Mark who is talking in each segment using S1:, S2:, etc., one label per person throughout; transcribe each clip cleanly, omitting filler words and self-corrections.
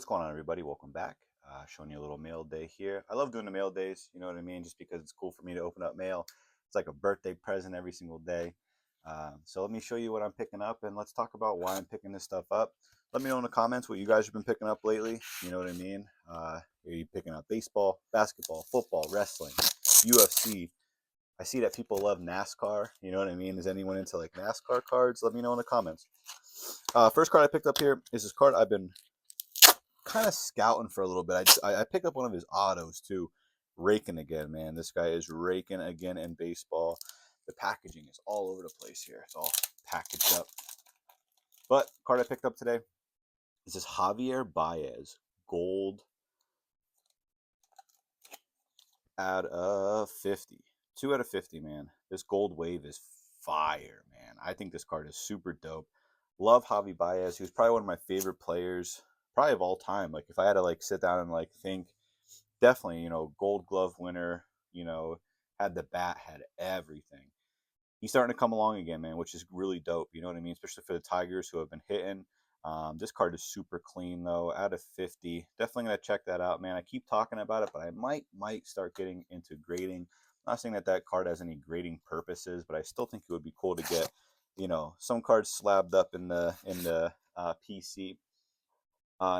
S1: going on, everybody? Welcome back. Showing you a little mail day here. I love doing the mail days, you know what I mean? Just because it's cool for me to open up mail. It's like a birthday present every single day. So let me show you what I'm picking up, and let's talk about why I'm picking this stuff up. Let me know in the comments what you guys have been picking up lately. You know what I mean? Are you picking up baseball, basketball, football, wrestling, UFC? I see that people love NASCAR. You know what I mean? Is anyone into like NASCAR cards? Let me know in the comments. First card I picked up here is this card I've been kind of scouting for a little bit. I picked up one of his autos too. Raking again, man. This guy is raking again in baseball. The packaging is all over the place here. It's all packaged up. But card I picked up today is this Javier Baez gold out of 50. 2 out of 50, man. This gold wave is fire, man. I think this card is super dope. Love Javi Baez. He was probably one of my favorite players, probably of all time. Like if I had to like sit down and like think, definitely, Gold Glove winner, had the bat, had everything. He's starting to come along again, man, which is really dope. You know what I mean? Especially for the Tigers who have been hitting. This card is super clean though, out of 50. Definitely gonna check that out, man. I keep talking about it, but I might start getting into grading. I'm not saying that card has any grading purposes, but I still think it would be cool to get, some cards slabbed up in the PC.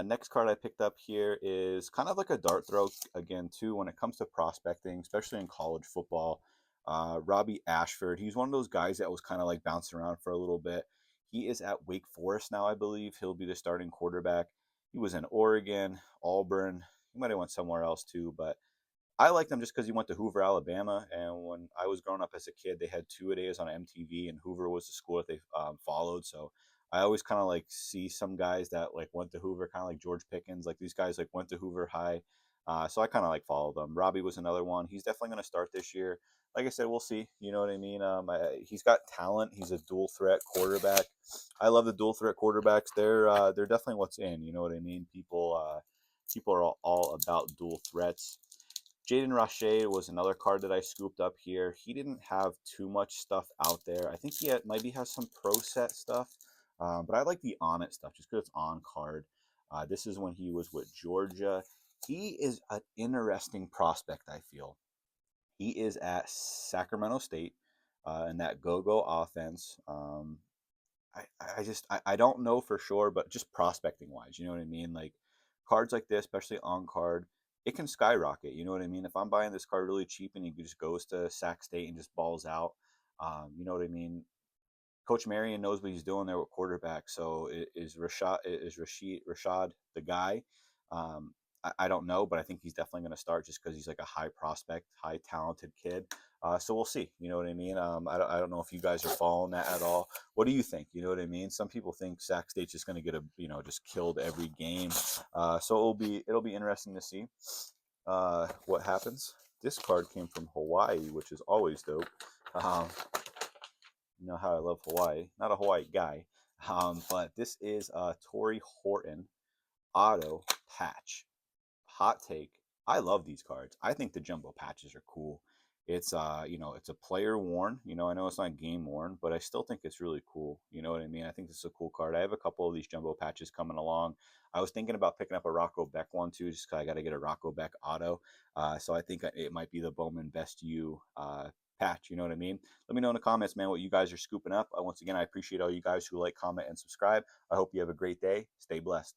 S1: Next card I picked up here is kind of like a dart throw again too when it comes to prospecting, especially in college football. Robbie Ashford, he's one of those guys that was kind of like bouncing around for a little bit. He is at Wake Forest now, I believe. He'll be the starting quarterback. He was in Oregon, Auburn. He might have went somewhere else too, but I liked him just because he went to Hoover, Alabama. And when I was growing up as a kid, they had two-a-days on MTV, and Hoover was the school that they followed. So I always kind of like see some guys that like went to Hoover, kind of like George Pickens. Like these guys like went to Hoover High. So I kind of like followed them. Robbie was another one. He's definitely going to start this year. Like I said, we'll see. You know what I mean? He's got talent. He's a dual threat quarterback. I love the dual threat quarterbacks. They're definitely what's in. You know what I mean? People are all about dual threats. Jaden Roche was another card that I scooped up here. He didn't have too much stuff out there. I think he maybe has some pro set stuff, but I like the on it stuff just because it's on card. This is when he was with Georgia. He is an interesting prospect, I feel. He is at Sacramento State in that go-go offense. I don't know for sure, but just prospecting wise, you know what I mean? Like cards like this, especially on card, it can skyrocket. You know what I mean? If I'm buying this card really cheap and he just goes to Sac State and just balls out, you know what I mean? Coach Marion knows what he's doing there with quarterback. So is Rashad the guy? I don't know, but I think he's definitely going to start just because he's like a high prospect, high talented kid. So we'll see. You know what I mean? I don't know if you guys are following that at all. What do you think? You know what I mean? Some people think Sac State's just going to get just killed every game. So it'll be interesting to see what happens. This card came from Hawaii, which is always dope. Um, you know how I love Hawaii. Not a Hawaii guy, but this is Torrey Horton auto patch. Hot take. I love these cards. I think the jumbo patches are cool. It's a player worn. I know it's not game worn, but I still think it's really cool. You know what I mean? I think this is a cool card. I have a couple of these jumbo patches coming along. I was thinking about picking up a Rocco Beck one too, just because I got to get a Rocco Beck auto. So I think it might be the Bowman Best U patch. You know what I mean? Let me know in the comments, man, what you guys are scooping up. Once again, I appreciate all you guys who like, comment, and subscribe. I hope you have a great day. Stay blessed.